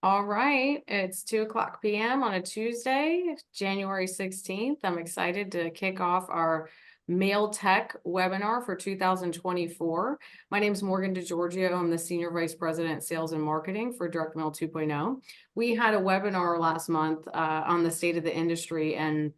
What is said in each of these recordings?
All right, it's 2 p.m. on a Tuesday, January 16th. I'm excited to kick off our Mail Tech webinar for 2024. My name is Morgan DiGiorgio. I'm the Senior Vice President, Sales and Marketing for Direct Mail 2.0. We had a webinar last month on the state of the industry, and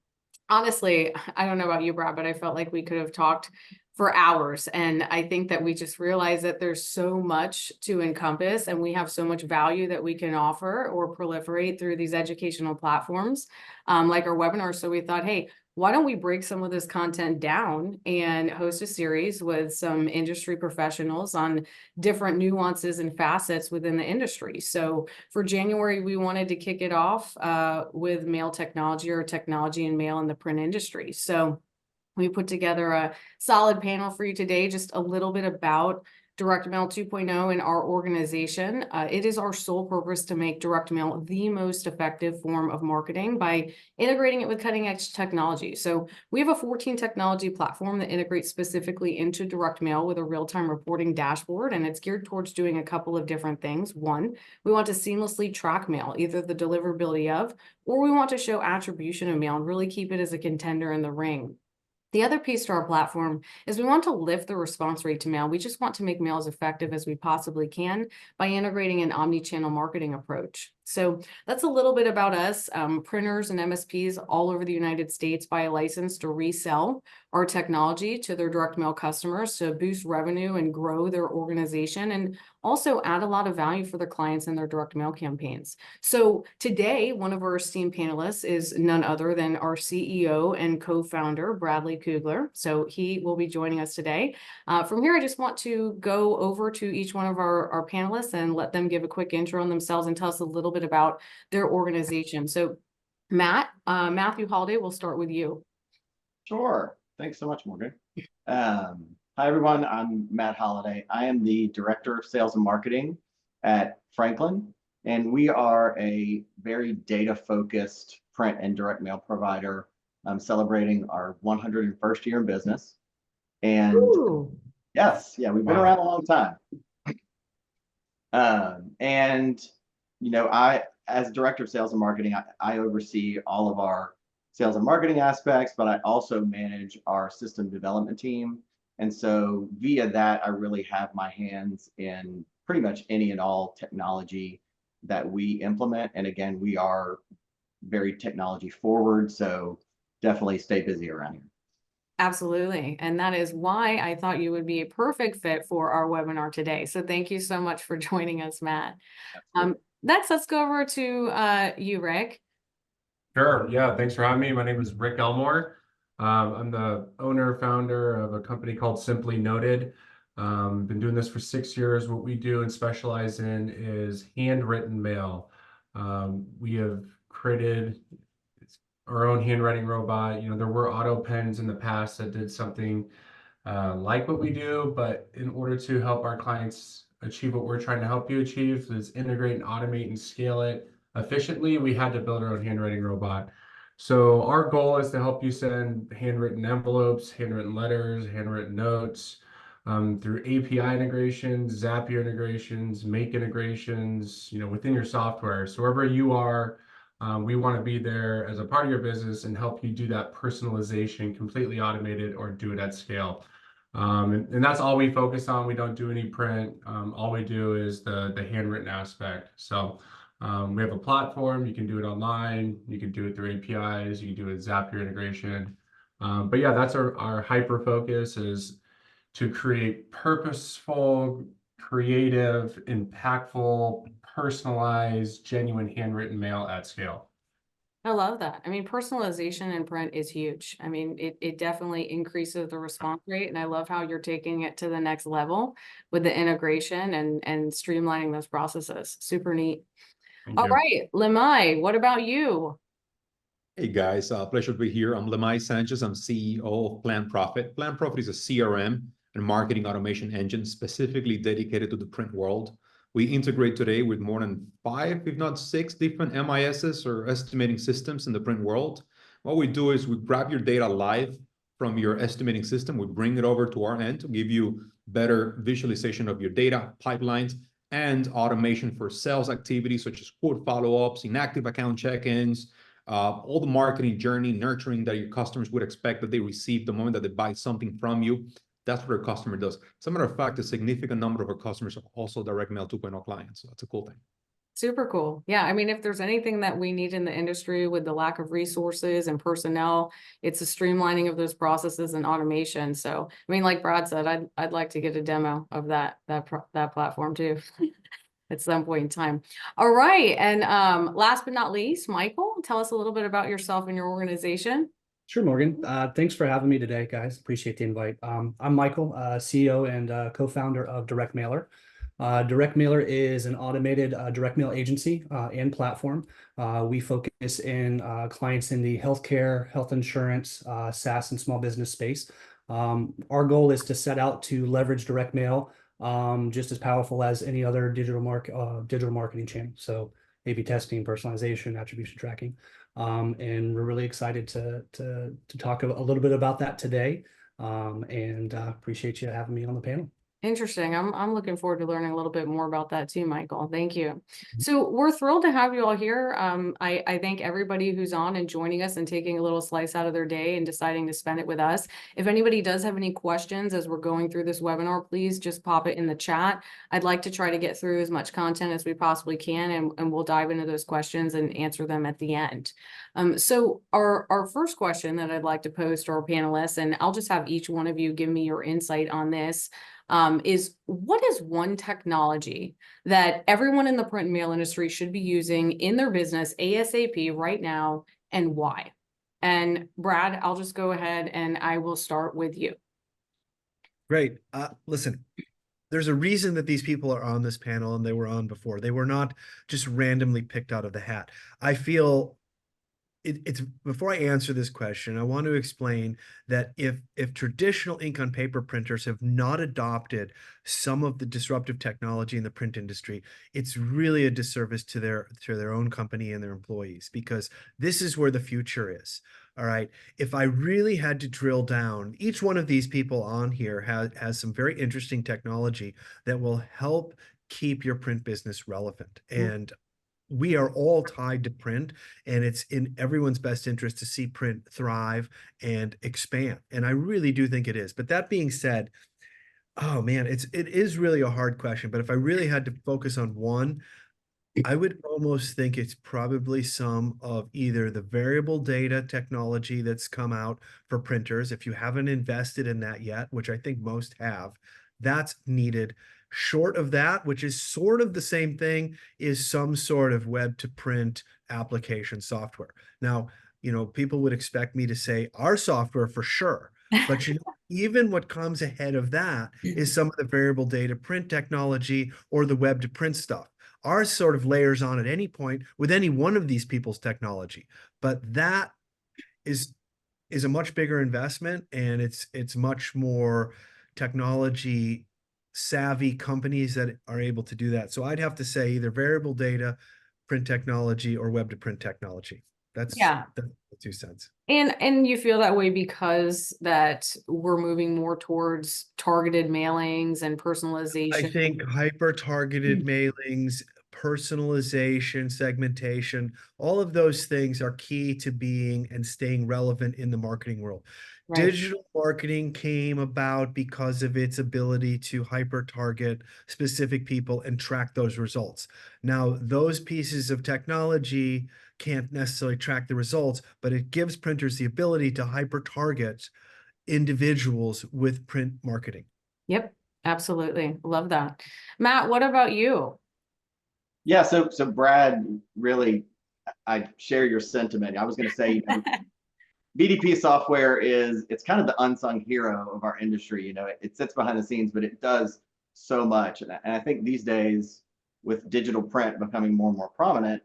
honestly, I don't know about you, Brad, but I felt like we could have talked for hours. And I think that we just realized that there's so much to encompass and we have so much value that we can offer or proliferate through these educational platforms, like our webinar. So we thought, hey, why don't we break some of this content down and host a series with some industry professionals on different nuances and facets within the industry. So for January, we wanted to kick it off with mail technology or technology and mail in the print industry. So we put together a solid panel for you today, just a little bit about Direct Mail 2.0 in our organization. It is our sole purpose to make direct mail the most effective form of marketing by integrating it with cutting edge technology. So we have a 14 technology platform that integrates specifically into direct mail with a real-time reporting dashboard, and it's geared towards doing a couple of different things. One, we want to seamlessly track mail, either the deliverability of, or we want to show attribution of mail and really keep it as a contender in the ring. The other piece to our platform is we want to lift the response rate to mail. We just want to make mail as effective as we possibly can by integrating an omni-channel marketing approach. So that's a little bit about us. Printers and MSPs all over the United States buy a license to resell our technology to their direct mail customers to boost revenue and grow their organization and also add a lot of value for their clients in their direct mail campaigns. So today, one of our esteemed panelists is none other than our CEO and co-founder, Bradley Kugler. So he will be joining us today. From here, I just want to go over to each one of our panelists and let them give a quick intro on themselves and tell us a little bit about their organization. So Matthew Holliday, we'll start with you. Sure. Thanks so much, Morgan. Hi, everyone. I'm Matt Holliday. I am the Director of Sales and Marketing at Franklin, and we are a very data-focused print and direct mail provider celebrating our 101st year in business. And Ooh. yes, yeah, we've been around a long time. As Director of Sales and Marketing, I oversee all of our sales and marketing aspects, but I also manage our system development team. And so via that, I really have my hands in pretty much any and all technology that we implement. And again, we are very technology forward, so definitely stay busy around here. Absolutely. And that is why I thought you would be a perfect fit for our webinar today. So thank you so much for joining us, Matt. Next, let's go over to you, Rick. Sure. Yeah. Thanks for having me. My name is Rick Elmore. I'm the owner, founder of a company called Simply Noted. Been doing this for 6 years. What we do and specialize in is handwritten mail. We have created our own handwriting robot. There were auto pens in the past that did something like what we do, but in order to help our clients achieve what we're trying to help you achieve, is integrate and automate and scale it efficiently, we had to build our own handwriting robot. So our goal is to help you send handwritten envelopes, handwritten letters, handwritten notes through API integrations, Zapier integrations, Make integrations, within your software. So wherever you are, we want to be there as a part of your business and help you do that personalization completely automated or do it at scale. And that's all we focus on. We don't do any print. All we do is the handwritten aspect. So we have a platform. You can do it online. You can do it through APIs. You can do it with Zapier integration. But yeah, that's our hyper focus is to create purposeful, creative, impactful, personalized, genuine handwritten mail at scale. I love that. I mean, personalization in print is huge. I mean, it definitely increases the response rate. And I love how you're taking it to the next level with the integration and streamlining those processes. Super neat. All right, Lemay, what about you? Hey guys, pleasure to be here. I'm Lemay Sanchez. I'm CEO of PlanProphet. PlanProphet is a CRM and marketing automation engine specifically dedicated to the print world. We integrate today with more than 5, if not 6 different MISs or estimating systems in the print world. What we do is we grab your data live from your estimating system. We bring it over to our end to give you better visualization of your data pipelines and automation for sales activities such as quote follow-ups, inactive account check-ins, all the marketing journey, nurturing that your customers would expect that they receive the moment that they buy something from you. That's what our customer does. As a matter of fact, a significant number of our customers are also direct mail 2.0 clients. So that's a cool thing. Super cool. Yeah. I mean, if there's anything that we need in the industry with the lack of resources and personnel, it's a streamlining of those processes and automation. So, I mean, like Brad said, I'd like to get a demo of that platform too at some point in time. All right. And last but not least, Michael, tell us a little bit about yourself and your organization. Sure, Morgan. Thanks for having me today, guys. Appreciate the invite. I'm Michael, CEO and co-founder of Direct Mailer. Direct Mailer is an automated direct mail agency and platform. We focus in clients in the healthcare, health insurance, SaaS, and small business space. Our goal is to set out to leverage direct mail just as powerful as any other digital marketing channel. So A/B testing, personalization, attribution tracking. And we're really excited to talk a little bit about that today. And appreciate you having me on the panel. Interesting. I'm looking forward to learning a little bit more about that too, Michael. Thank you. So we're thrilled to have you all here. I thank everybody who's on and joining us and taking a little slice out of their day and deciding to spend it with us. If anybody does have any questions as we're going through this webinar, please just pop it in the chat. I'd like to try to get through as much content as we possibly can, and we'll dive into those questions and answer them at the end. So our first question that I'd like to pose to our panelists, and I'll just have each one of you give me your insight on this, is what is one technology that everyone in the print and mail industry should be using in their business ASAP right now, and why? And Brad, I'll just go ahead and I will start with you. Great. Listen, there's a reason that these people are on this panel, and they were on before. They were not just randomly picked out of the hat. I feel it's before I answer this question, I want to explain that if traditional ink on paper printers have not adopted some of the disruptive technology in the print industry, it's really a disservice to their own company and their employees, because this is where the future is. All right. If I really had to drill down, each one of these people on here has some very interesting technology that will help keep your print business relevant. And we are all tied to print, and it's in everyone's best interest to see print thrive and expand. And I really do think it is. But that being said, oh man, it is really a hard question. But if I really had to focus on one, I would almost think it's probably some of either the variable data technology that's come out for printers. If you haven't invested in that yet, which I think most have, that's needed. Short of that, which is sort of the same thing, is some sort of web to print application software. Now, people would expect me to say our software for sure, but even what comes ahead of that is some of the variable data print technology or the web to print stuff. Ours sort of layers on at any point with any one of these people's technology, but that is a much bigger investment, and it's much more technology savvy companies that are able to do that. So I'd have to say either variable data print technology or web to print technology. That's the 2 cents. And you feel that way because that we're moving more towards targeted mailings and personalization. I think hyper targeted mailings, personalization, segmentation, all of those things are key to being and staying relevant in the marketing world. Right. Digital marketing came about because of its ability to hyper target specific people and track those results. Now, those pieces of technology can't necessarily track the results, but it gives printers the ability to hyper target individuals with print marketing. Yep, absolutely. Love that. Matt, what about you? Yeah, so Brad, really, I share your sentiment. I was going to say, BDP software it's kind of the unsung hero of our industry. It sits behind the scenes, but it does so much. And I think these days, with digital print becoming more and more prominent,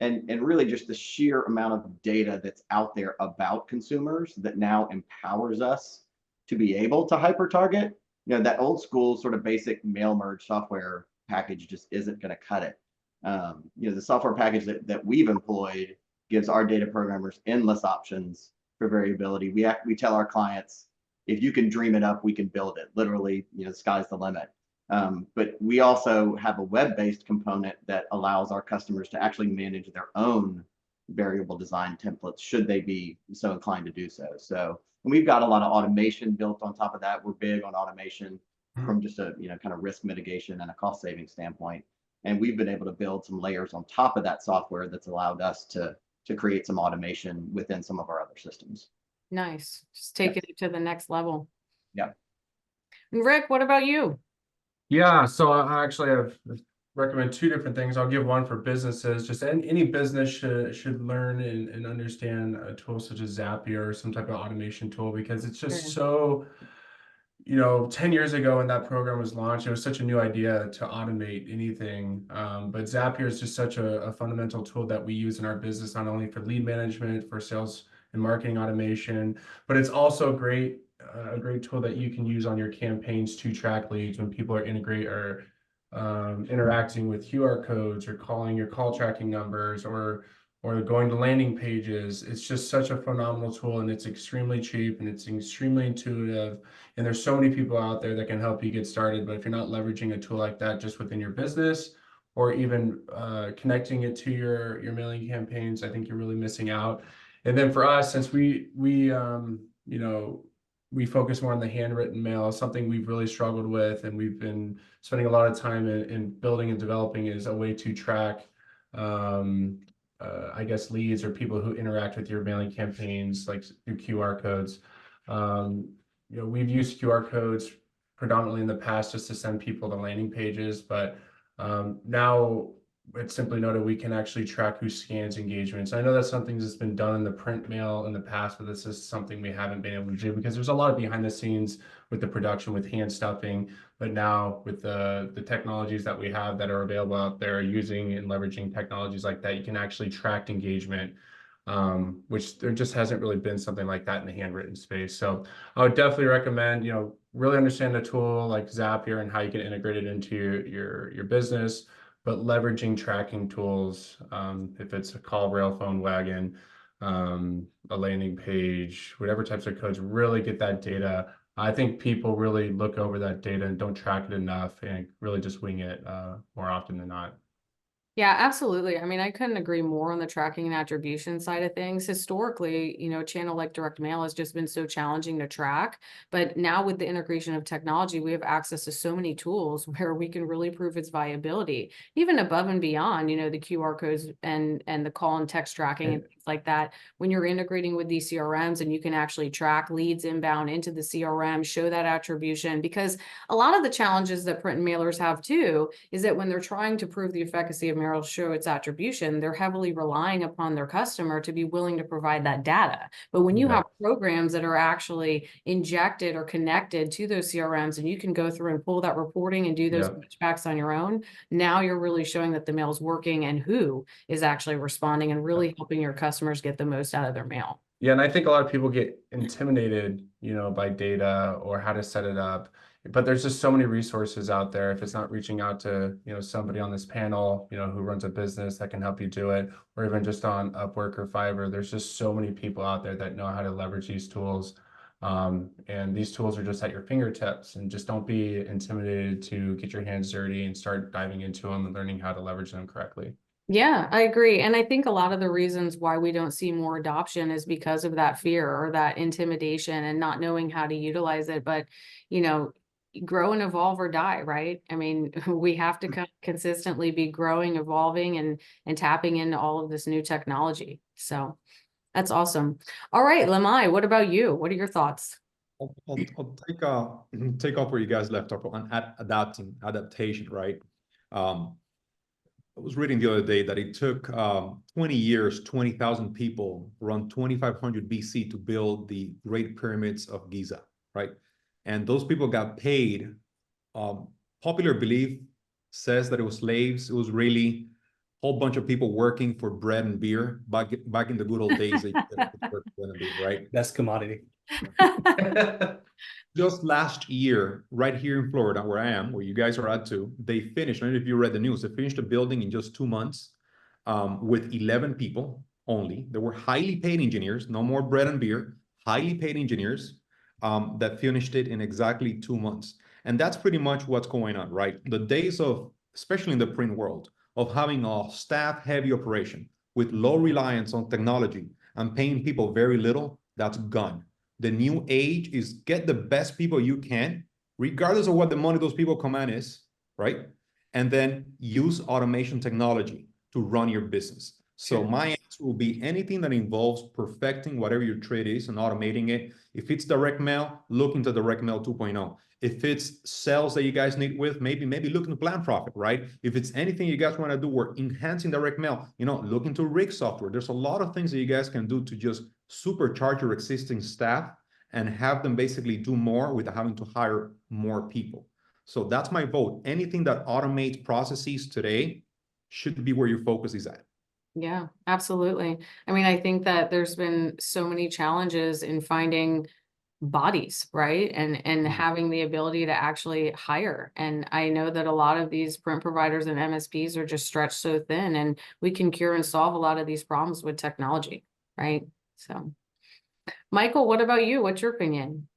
and really just the sheer amount of data that's out there about consumers that now empowers us to be able to hyper target, that old school sort of basic mail merge software package just isn't going to cut it. The software package that we've employed gives our data programmers endless options for variability. We tell our clients, if you can dream it up, we can build it. Literally, the sky's the limit. But we also have a web-based component that allows our customers to actually manage their own variable design templates, should they be so inclined to do so. So, and we've got a lot of automation built on top of that. We're big on automation from just a, kind of risk mitigation and a cost saving standpoint. And we've been able to build some layers on top of that software that's allowed us to create some automation within some of our other systems. Nice. Just taking it to the next level. Yep. And Rick, what about you? Yeah, so I actually have recommend two different things. I'll give one for businesses. Just any business should learn and understand a tool such as Zapier or some type of automation tool, because it's just so, 10 years ago when that program was launched, it was such a new idea to automate anything. But Zapier is just such a fundamental tool that we use in our business, not only for lead management, for sales and marketing automation, but it's also a great tool that you can use on your campaigns to track leads when people are interacting with QR codes or calling your call tracking numbers or going to landing pages. It's just such a phenomenal tool, and it's extremely cheap and it's extremely intuitive. And there's so many people out there that can help you get started. But if you're not leveraging a tool like that just within your business, or even connecting it to your mailing campaigns, I think you're really missing out. And then for us, since we focus more on the handwritten mail, something we've really struggled with, and we've been spending a lot of time in building and developing, is a way to track, I guess, leads or people who interact with your mailing campaigns, like through QR codes. We've used QR codes predominantly in the past just to send people to landing pages, but now it's Simply Noted, we can actually track who scans engagements. I know that's something that's been done in the print mail in the past, but this is something we haven't been able to do because there's a lot of behind the scenes with the production, with hand stuffing. But now with the technologies that we have that are available out there, using and leveraging technologies like that, you can actually track engagement, which there just hasn't really been something like that in the handwritten space. So I would definitely recommend, really understand a tool like Zapier and how you can integrate it into your business. But leveraging tracking tools, if it's a call, rail, phone, wagon, a landing page, whatever types of codes, really get that data. I think people really look over that data and don't track it enough, and really just wing it more often than not. Yeah, absolutely. I mean, I couldn't agree more on the tracking and attribution side of things. Historically, a channel like direct mail has just been so challenging to track. But now with the integration of technology, we have access to so many tools where we can really prove its viability, even above and beyond, the QR codes and the call and text tracking and things like that. When you're integrating with these CRMs and you can actually track leads inbound into the CRM, show that attribution, because a lot of the challenges that print and mailers have too is that when they're trying to prove the efficacy of show its attribution, they're heavily relying upon their customer to be willing to provide that data. But when you have programs that are actually injected or connected to those CRMs, and you can go through and pull that reporting and do those benchmarks on your own, now you're really showing that the mail is working and who is actually responding, and really helping your customers get the most out of their mail. Yeah, and I think a lot of people get intimidated, by data or how to set it up. But there's just so many resources out there. If it's not reaching out to, somebody on this panel, who runs a business that can help you do it, or even just on Upwork or Fiverr, there's just so many people out there that know how to leverage these tools. And these tools are just at your fingertips, and just don't be intimidated to get your hands dirty and start diving into them and learning how to leverage them correctly. Yeah, I agree. And I think a lot of the reasons why we don't see more adoption is because of that fear or that intimidation and not knowing how to utilize it. But, grow and evolve or die, right? I mean, we have to consistently be growing, evolving, and tapping into all of this new technology. So that's awesome. All right, Lemay, what about you? What are your thoughts? I'll take off where you guys left off on adaptation, right? I was reading the other day that it took 20 years, 20,000 people around 2500 BC to build the Great Pyramids of Giza, right? And those people got paid. Popular belief says that it was slaves. It was really a whole bunch of people working for bread and beer back in the good old days. Right? Best commodity. Just last year, right here in Florida, where I am, where you guys are at too, they finished, I don't know if you read the news, they finished the building in just 2 months with 11 people only. They were highly paid engineers, no more bread and beer, highly paid engineers that finished it in exactly 2 months. And that's pretty much what's going on, right? The days of, especially in the print world, of having a staff-heavy operation with low reliance on technology and paying people very little, that's gone. The new age is get the best people you can, regardless of what the money those people command is, right? And then use automation technology to run your business. So my answer will be anything that involves perfecting whatever your trade is and automating it. If it's direct mail, look into direct mail 2.0. If it's sales that you guys need with, maybe look into PlanProphet, right? If it's anything you guys want to do, we're enhancing direct mail, look into rig software. There's a lot of things that you guys can do to just supercharge your existing staff and have them basically do more without having to hire more people. So that's my vote. Anything that automates processes today should be where your focus is at. Yeah, absolutely. I mean, I think that there's been so many challenges in finding bodies, right? And having the ability to actually hire. And I know that a lot of these print providers and MSPs are just stretched so thin, and we can cure and solve a lot of these problems with technology, right? So, Michael, what about you? What's your opinion?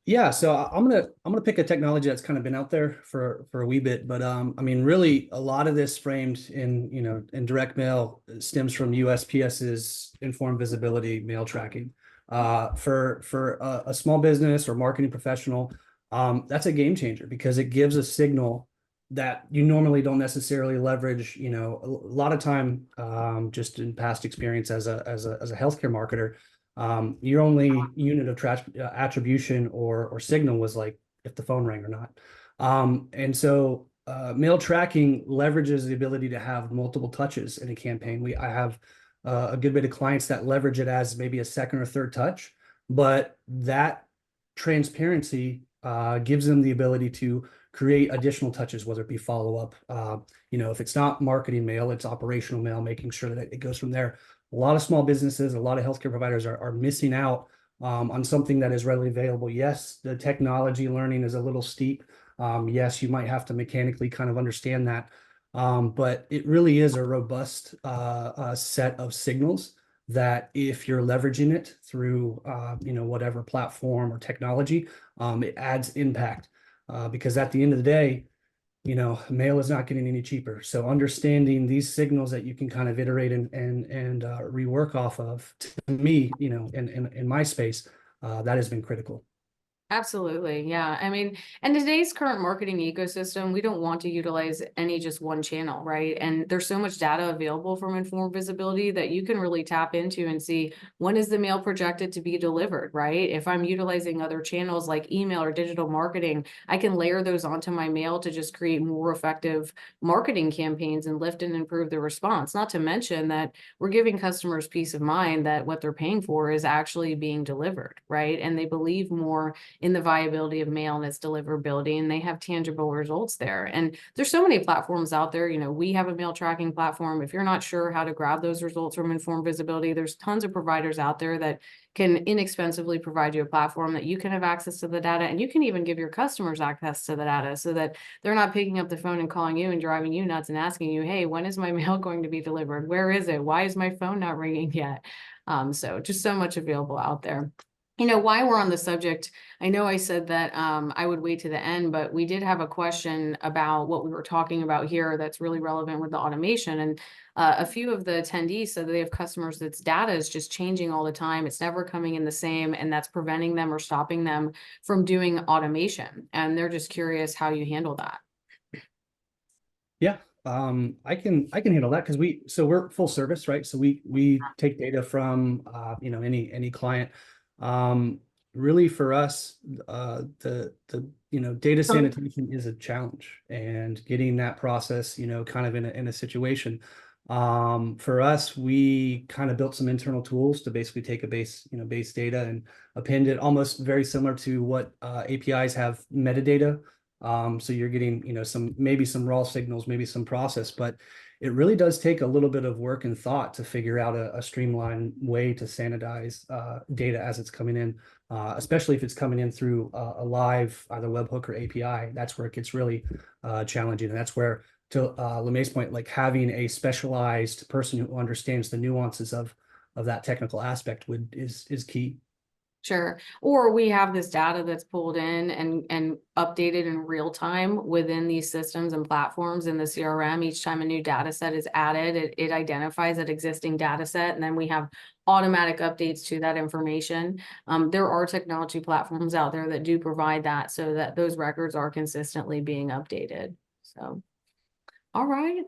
Yeah, so I'm gonna pick a technology that's kind of been out there for a wee bit, but I mean, really, a lot of this framed in direct mail stems from USPS's informed visibility mail tracking. For a small business or marketing professional, that's a game changer because it gives a signal that you normally don't necessarily leverage. A lot of time, just in past experience as a healthcare marketer. Your only unit of attribution or signal was like if the phone rang or not. And so mail tracking leverages the ability to have multiple touches in a campaign. I have a good bit of clients that leverage it as maybe a second or third touch, but that transparency gives them the ability to create additional touches, whether it be follow-up. If it's not marketing mail, it's operational mail, making sure that it goes from there. A lot of small businesses, a lot of healthcare providers are missing out on something that is readily available. Yes, the technology learning is a little steep. Yes, you might have to mechanically kind of understand that. But it really is a robust set of signals that if you're leveraging it through, whatever platform or technology, it adds impact. Because at the end of the day, mail is not getting any cheaper. So understanding these signals that you can kind of iterate and rework off of, to me, in my space, that has been critical. Absolutely. Yeah. I mean, in today's current marketing ecosystem, we don't want to utilize any just one channel, right? And there's so much data available from informed visibility that you can really tap into and see when is the mail projected to be delivered, right? If I'm utilizing other channels like email or digital marketing, I can layer those onto my mail to just create more effective marketing campaigns and lift and improve the response. Not to mention that we're giving customers peace of mind that what they're paying for is actually being delivered, right? And they believe more in the viability of mail and its deliverability, and they have tangible results there. And there's so many platforms out there. We have a mail tracking platform. If you're not sure how to grab those results from informed visibility, there's tons of providers out there that can inexpensively provide you a platform that you can have access to the data, and you can even give your customers access to the data so that they're not picking up the phone and calling you and driving you nuts and asking you, hey, when is my mail going to be delivered? Where is it? Why is my phone not ringing yet? So just so much available out there. Why we're on the subject, I know I said that I would wait to the end, but we did have a question about what we were talking about here that's really relevant with the automation. And a few of the attendees said that they have customers that's data is just changing all the time. It's never coming in the same, and that's preventing them or stopping them from doing automation. And they're just curious how you handle that. Yeah, I can handle that because we're full service, right? So we take data from any client. Really for us, the data sanitation is a challenge, and getting that process, kind of in a situation. For us, we kind of built some internal tools to basically take a base data and append it almost very similar to what APIs have metadata. So you're getting, maybe some raw signals, maybe some process, but it really does take a little bit of work and thought to figure out a streamlined way to sanitize data as it's coming in, especially if it's coming in through a live either webhook or API. That's where it gets really challenging. And that's where, to Lemay's point, like having a specialized person who understands the nuances of that technical aspect is key. Sure. Or we have this data that's pulled in and updated in real time within these systems and platforms in the CRM. Each time a new data set is added, it identifies that existing data set, and then we have automatic updates to that information. There are technology platforms out there that do provide that so that those records are consistently being updated. So. All right.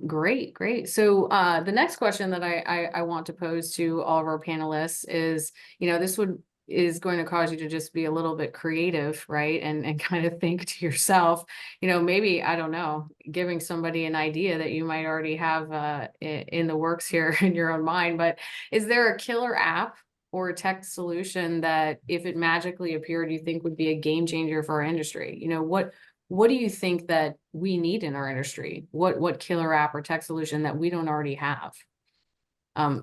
Great. So the next question that I want to pose to all of our panelists is, this is going to cause you to just be a little bit creative, right? And kind of think to yourself, maybe, I don't know, giving somebody an idea that you might already have in the works here in your own mind, but is there a killer app or a tech solution that if it magically appeared, you think would be a game changer for our industry? What do you think that we need in our industry? What killer app or tech solution that we don't already have?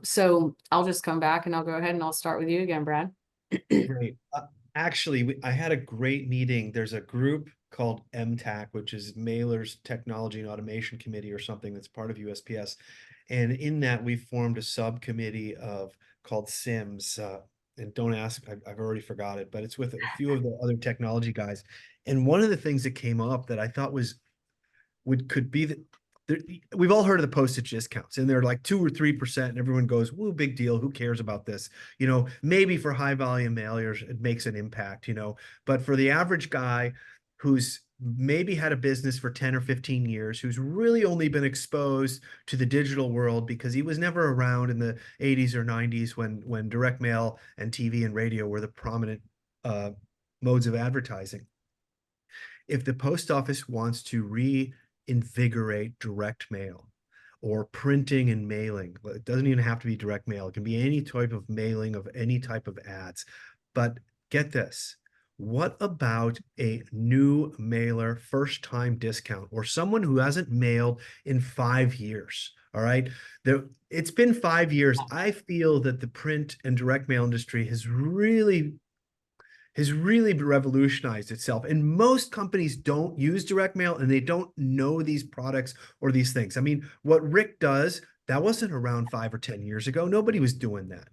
So I'll just come back and I'll go ahead and I'll start with you again, Brad. Great. Actually, I had a great meeting. There's a group called MTAC, which is Mailer's Technology and Automation Committee or something that's part of USPS. And in that, we formed a subcommittee called SIMS. And don't ask, I've already forgot it, but it's with a few of the other technology guys. And one of the things that came up that I thought could be we've all heard of the postage discounts, and they're like 2 or 3%, and everyone goes, "Woo, big deal. Who cares about this?" Maybe for high volume mailers, it makes an impact, but for the average guy who's maybe had a business for 10 or 15 years, who's really only been exposed to the digital world because he was never around in the 80s or 90s when direct mail and TV and radio were the prominent modes of advertising. If the post office wants to reinvigorate direct mail or printing and mailing, it doesn't even have to be direct mail. It can be any type of mailing of any type of ads. But get this, what about a new mailer first-time discount or someone who hasn't mailed in 5 years? All right. It's been 5 years. I feel that the print and direct mail industry has really revolutionized itself. And most companies don't use direct mail and they don't know these products or these things. I mean, what Rick does, that wasn't around 5 or 10 years ago. Nobody was doing that,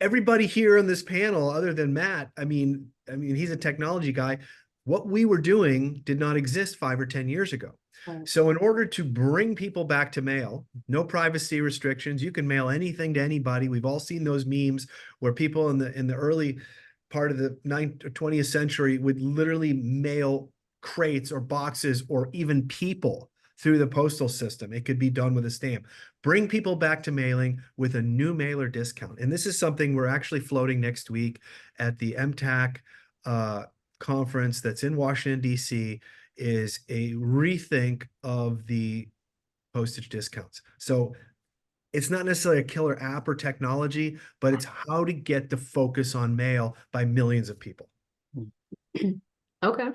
Everybody here on this panel, other than Matt, I mean, he's a technology guy. What we were doing did not exist 5 or 10 years ago. Right. So in order to bring people back to mail, no privacy restrictions, you can mail anything to anybody. We've all seen those memes where people in the early part of the 20th century would literally mail crates or boxes or even people through the postal system. It could be done with a stamp. Bring people back to mailing with a new mailer discount. And this is something we're actually floating next week at the MTAC conference that's in Washington, D.C., is a rethink of the postage discounts. So it's not necessarily a killer app or technology, but it's how to get the focus on mail by millions of people. Okay.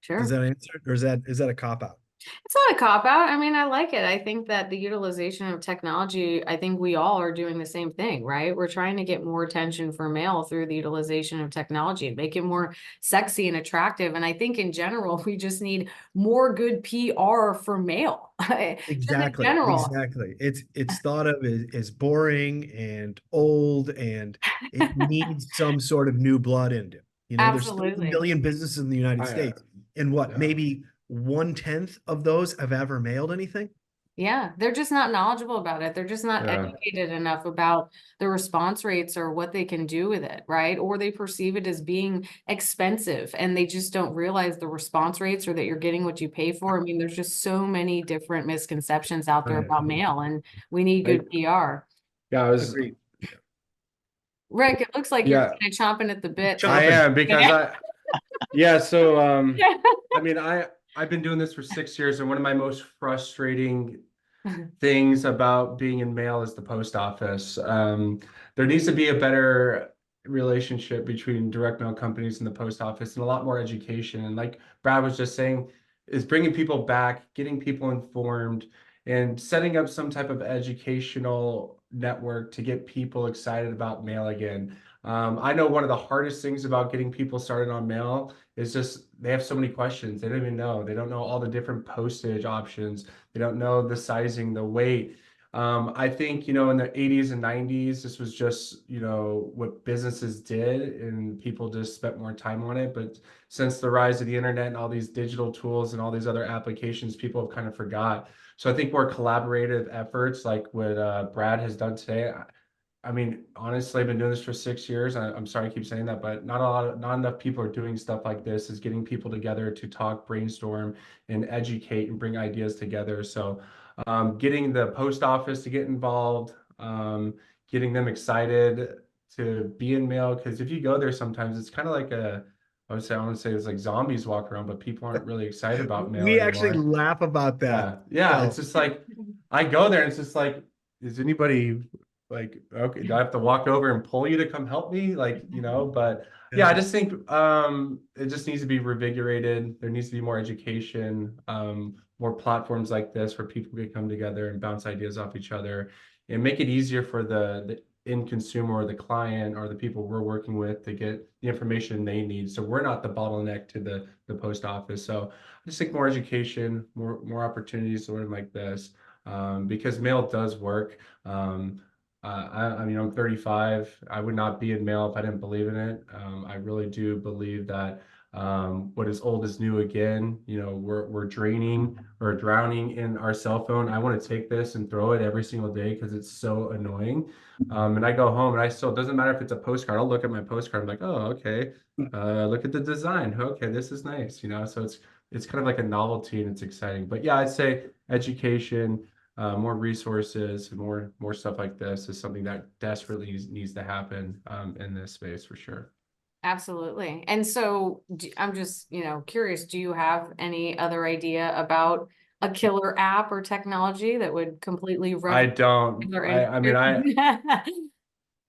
Sure. Does that answer, or is that a cop-out? It's not a cop-out. I mean, I like it. I think that the utilization of technology, I think we all are doing the same thing, right? We're trying to get more attention for mail through the utilization of technology and make it more sexy and attractive. And I think in general, we just need more good PR for mail. Exactly. In general. Exactly. It's thought of as boring and old, and it needs some sort of new blood in it. There's 30 Absolutely. million businesses in the United States, and maybe 1/10 of those have ever mailed anything. Yeah, they're just not knowledgeable about it. They're just not educated enough about the response rates or what they can do with it, right? Or they perceive it as being expensive and they just don't realize the response rates or that you're getting what you pay for. I mean, there's just so many different misconceptions out there about mail, and we need good PR. Yeah, I was. Agreed. Rick, it looks like you're kind of chomping at the bit. I am, because so I mean, I've been doing this for 6 years, and one of my most frustrating things about being in mail is the post office. There needs to be a better relationship between direct mail companies and the post office, and a lot more education. And like Brad was just saying, is bringing people back, getting people informed, and setting up some type of educational network to get people excited about mail again. I know one of the hardest things about getting people started on mail is just they have so many questions. They don't even know. They don't know all the different postage options. They don't know the sizing, the weight. I think, you know, in the 80s and 90s, this was just, you know, what businesses did and people just spent more time on it. But since the rise of the internet and all these digital tools and all these other applications, people have kind of forgot. So I think more collaborative efforts like what Brad has done today. I mean, honestly, I've been doing this for 6 years. I'm sorry I keep saying that, but not enough people are doing stuff like this, is getting people together to talk, brainstorm, and educate and bring ideas together. So getting the post office to get involved, getting them excited to be in mail. Because if you go there sometimes, it's kind of like I want to say it's like zombies walk around, but people aren't really excited about mail We actually anymore. laugh about that. Yeah, So, it's just like I go there and it's just like, is anybody like, okay, do I have to walk over and pull you to come help me? Like, you know, but yeah, I just think it just needs to be revigorated. There needs to be more education, more platforms like this where people can come together and bounce ideas off each other and make it easier for the end consumer or the client or the people we're working with to get the information they need. So we're not the bottleneck to the post office. So I just think more education, more opportunities sort of like this, because mail does work. I mean, I'm 35. I would not be in mail if I didn't believe in it. I really do believe that what is old is new again. You know, we're draining or drowning in our cell phone. I want to take this and throw it every single day because it's so annoying. And I go home and it doesn't matter if it's a postcard. I'll look at my postcard. I'm like, oh, okay. Look at the design. Okay, this is nice. You know, so it's kind of like a novelty and it's exciting. But yeah, I'd say education, more resources and more stuff like this is something that desperately needs to happen in this space for sure. Absolutely. And so I'm just, you know, curious, do you have any other idea about a killer app or technology that would completely I don't. I mean,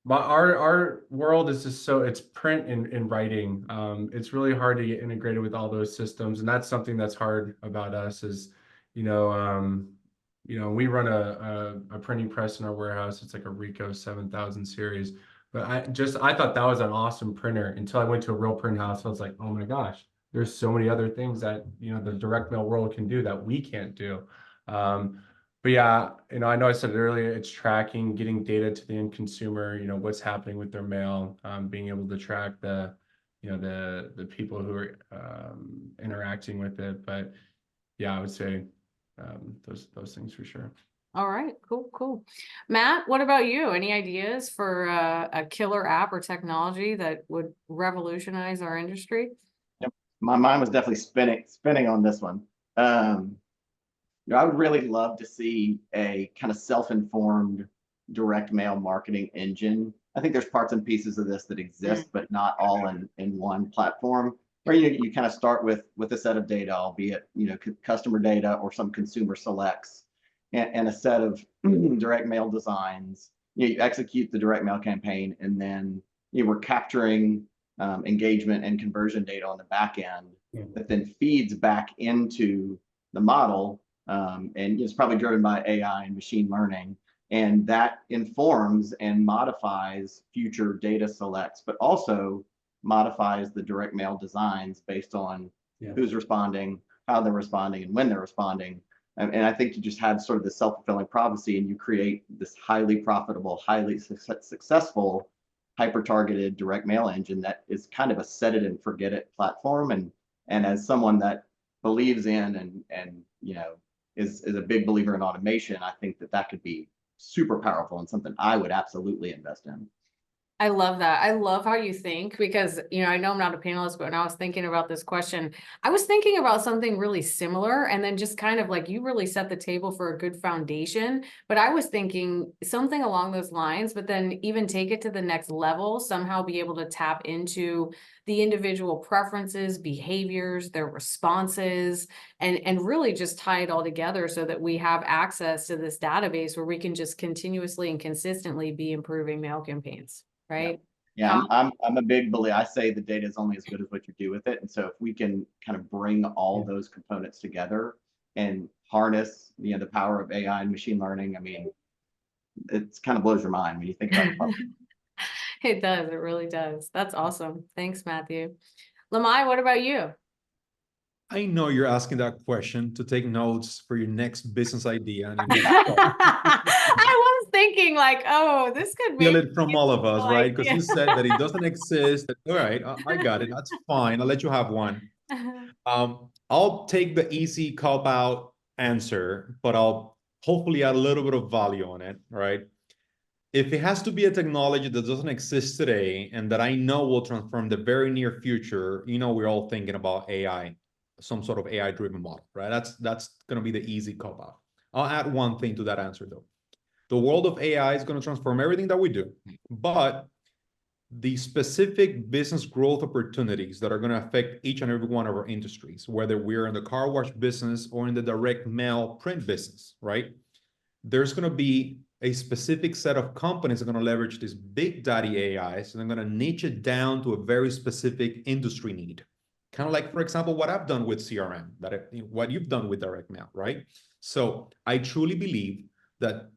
our world is just so, it's print and writing. It's really hard to get integrated with all those systems, and that's something that's hard about us is, you know, we run a printing press in our warehouse. It's like a Ricoh 7000 series. But I thought that was an awesome printer until I went to a real print house. I was like, oh my gosh, there's so many other things that, you know, the direct mail world can do that we can't do. But yeah, you know, I know I said it earlier, it's tracking, getting data to the end consumer, you know, what's happening with their mail, being able to track you know, the people who are interacting with it. But yeah, I would say those things for sure. All right, cool. Matt, what about you? Any ideas for a killer app or technology that would revolutionize our industry? Yep. My mind was definitely spinning on this one. You know, I would really love to see a kind of self-informed direct mail marketing engine. I think there's parts and pieces of this that exist, but not all in one platform. Where you kind of start with a set of data, albeit, you know, customer data or some consumer selects, and a set of direct mail designs. You execute the direct mail campaign, and then we're capturing engagement and conversion data on the back end that then feeds back into the model. And it's probably driven by AI and machine learning. And that informs and modifies future data selects, but also modifies the direct mail designs based on who's responding, how they're responding, and when they're responding. And I think you just have sort of the self-fulfilling prophecy, and you create this highly profitable, highly successful, hyper-targeted direct mail engine that is kind of a set it and forget it platform. And as someone that believes in and you know is a big believer in automation, I think that could be super powerful and something I would absolutely invest in. I love that. I love how you think because, you know, I know I'm not a panelist, but when I was thinking about this question, I was thinking about something really similar and then just kind of like you really set the table for a good foundation. But I was thinking something along those lines, but then even take it to the next level, somehow be able to tap into the individual preferences, behaviors, their responses, and really just tie it all together so that we have access to this database where we can just continuously and consistently be improving mail campaigns. Right. Yeah, I'm a big believer. I say the data is only as good as what you do with it. And so if we can kind of bring all those components together and harness, you know, the power of AI and machine learning, I mean, it's kind of blows your mind when you think about it. It does. It really does. That's awesome. Thanks, Matthew. Lemay, what about you? I know you're asking that question to take notes for your next business idea and your next product. I was thinking like, oh, this could Feel maybe it from be a all of us, cool right? Because idea. you said that it doesn't exist. All right, I got it. That's fine. I'll let you have one. I'll take the easy cop out answer, but I'll hopefully add a little bit of value on it, right? If it has to be a technology that doesn't exist today and that I know will transform the very near future, you know, we're all thinking about AI, some sort of AI-driven model, right? That's going to be the easy cop out. I'll add one thing to that answer though. The world of AI is going to transform everything that we do, but the specific business growth opportunities that are going to affect each and every one of our industries, whether we're in the car wash business or in the direct mail print business, right? There's going to be a specific set of companies that are going to leverage this big daddy AIs, and they're going to niche it down to a very specific industry need. Kind of like, for example, what I've done with CRM, what you've done with direct mail, right? So I truly believe that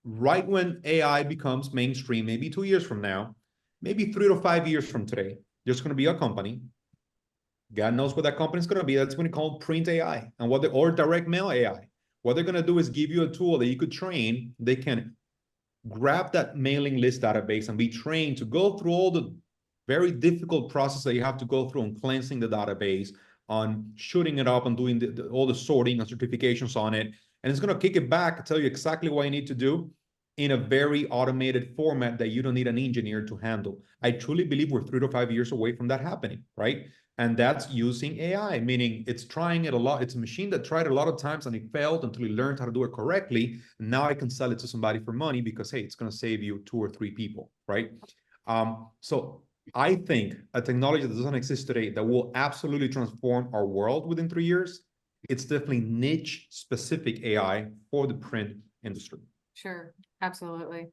right when AI becomes mainstream, maybe 2 years from now, maybe 3 to 5 years from today, there's going to be a company, God knows what that company is going to be, that's going to be called print AI or direct mail AI. What they're going to do is give you a tool that you could train. They can grab that mailing list database and be trained to go through all the very difficult process that you have to go through on cleansing the database, on shooting it up and doing all the sorting and certifications on it. And it's going to kick it back, tell you exactly what you need to do in a very automated format that you don't need an engineer to handle. I truly believe we're 3 to 5 years away from that happening, right? And that's using AI, meaning it's trying it a lot. It's a machine that tried a lot of times and it failed until it learned how to do it correctly. Now I can sell it to somebody for money because, hey, it's going to save you 2 or 3 people, right? So I think a technology that doesn't exist today that will absolutely transform our world within 3 years, it's definitely niche specific AI for the print industry. Sure, absolutely.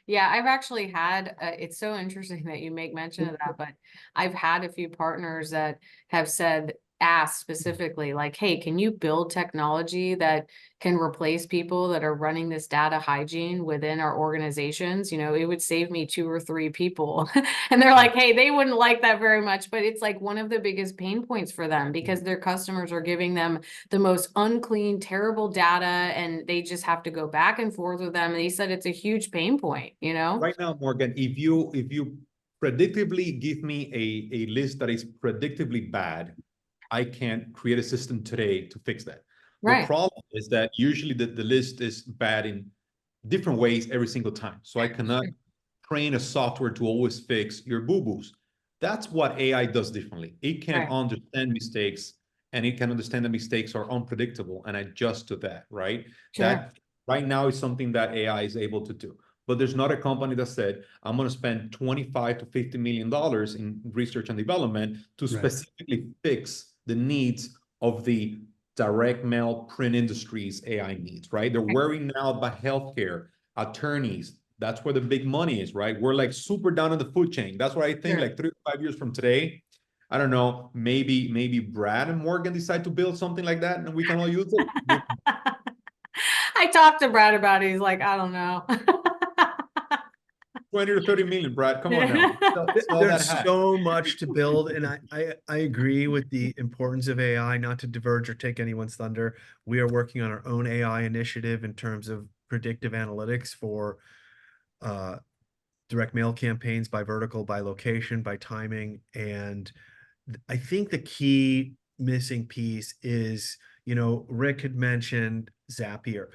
Yeah, I've actually had, it's so interesting that you make mention of that, but I've had a few partners that have asked specifically, like, hey, can you build technology that can replace people that are running this data hygiene within our organizations? You know, it would save me 2 or 3 people. And they're like, hey, they wouldn't like that very much, but it's like one of the biggest pain points for them because their customers are giving them the most unclean, terrible data, and they just have to go back and forth with them. And he said it's a huge pain point, you know? Right now, Morgan, if you predictively give me a list that is predictably bad, I can't create a system today to fix that. Right. The problem is that usually the list is bad in different ways every single time. So I cannot train a software to always fix your boo-boos. That's what AI does differently. It can understand mistakes, and it can understand that mistakes are unpredictable and adjust to that, right? Sure. That right now is something that AI is able to do. But there's not a company that said, I'm going to spend $25 to $50 million in research and development to specifically fix the needs of the direct mail print industry's AI needs, right? They're worrying now about healthcare, attorneys. That's where the big money is, right? We're like super down in the food chain. That's what I think like 3 to 5 years from today, I don't know, maybe Brad and Morgan decide to build something like that and we can all use it. I talked to Brad about it. He's like, I don't know. 20 to 30 million, Brad. Come on now. There's so much to build, and I agree with the importance of AI. Not to diverge or take anyone's thunder, we are working on our own AI initiative in terms of predictive analytics for direct mail campaigns by vertical, by location, by timing. And I think the key missing piece is, you know, Rick had mentioned Zapier.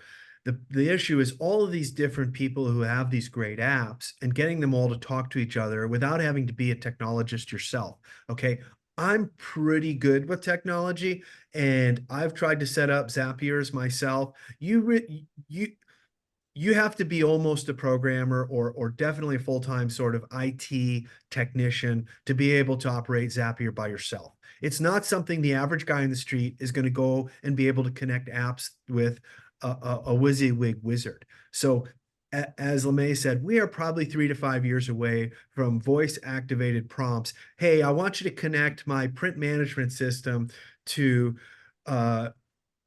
The issue is all of these different people who have these great apps and getting them all to talk to each other without having to be a technologist yourself. Okay. I'm pretty good with technology and I've tried to set up Zapiers myself. You have to be almost a programmer or definitely a full-time sort of IT technician to be able to operate Zapier by yourself. It's not something the average guy in the street is going to go and be able to connect apps with a WYSIWYG wizard. So as Lemay said, we are probably 3 to 5 years away from voice activated prompts. Hey, I want you to connect my print management system to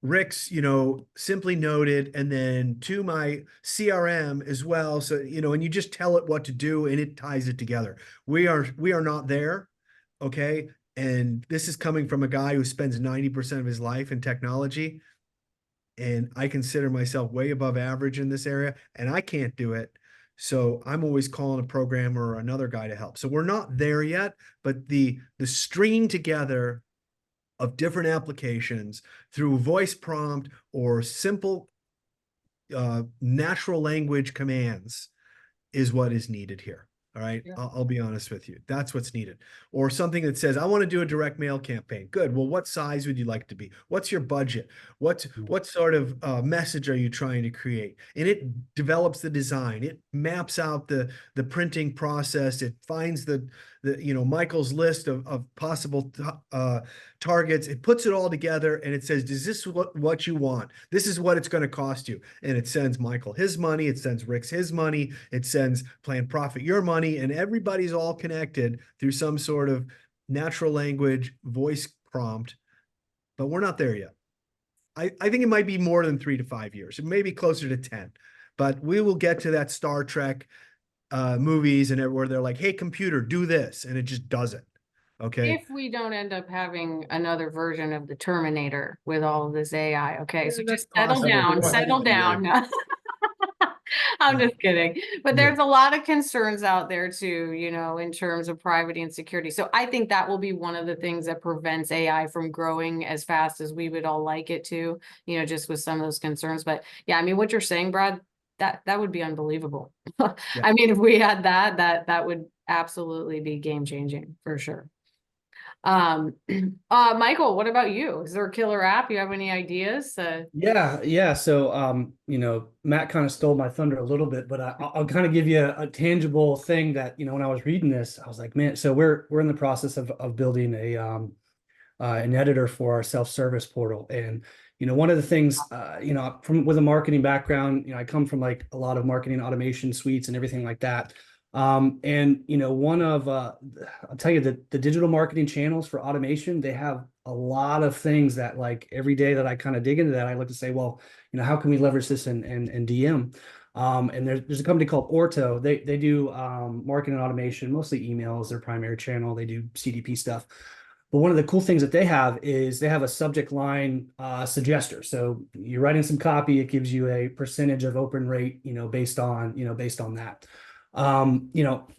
Rick's, you know, Simply Noted, and then to my CRM as well. So, you know, and you just tell it what to do and it ties it together. We are not there. Okay. And this is coming from a guy who spends 90% of his life in technology. And I consider myself way above average in this area, and I can't do it. So I'm always calling a programmer or another guy to help. So we're not there yet, but the stringing together of different applications through voice prompt or simple natural language commands is what is needed here. All right. Yeah. I'll be honest with you. That's what's needed. Or something that says, I want to do a direct mail campaign. Good. Well, what size would you like to be? What's your budget? What sort of message are you trying to create? And it develops the design. It maps out the printing process. It finds the Michael's list of possible targets. It puts it all together and it says, is this what you want? This is what it's going to cost you. And it sends Michael his money. It sends Rick's his money. It sends PlanProphet your money, and everybody's all connected through some sort of natural language voice prompt. But we're not there yet. I think it might be more than 3 to 5 years. It may be closer to 10, but we will get to that Star Trek movies and where they're like, hey, computer, do this. And it just does it. Okay. If we don't end up having another version of the Terminator with all of this AI, okay, so that's just settle possible. down, Go ahead. settle down. I'm Yeah. just kidding. But Yeah. there's a lot of concerns out there too, in terms of privacy and security. So I think that will be one of the things that prevents AI from growing as fast as we would all like it to, just with some of those concerns. But yeah, I mean, what you're saying, Brad, that would be unbelievable. Yeah. I mean, if we had that would absolutely be game changing for sure. Michael, what about you? Is there a killer app? You have any ideas? Yeah. So, Matt kind of stole my thunder a little bit, but I'll kind of give you a tangible thing that, when I was reading this, I was like, man, so we're in the process of building an editor for our self-service portal. And, one of the things, with a marketing background, I come from like a lot of marketing automation suites and everything like that. And I'll tell you that the digital marketing channels for automation, they have a lot of things that like every day that I kind of dig into that, I look to say, well, how can we leverage this in DM? And there's a company called Orto. They do marketing automation, mostly emails, their primary channel. They do CDP stuff. But one of the cool things that they have is they have a subject line suggester. So you're writing some copy, it gives you a percentage of open rate, based on that.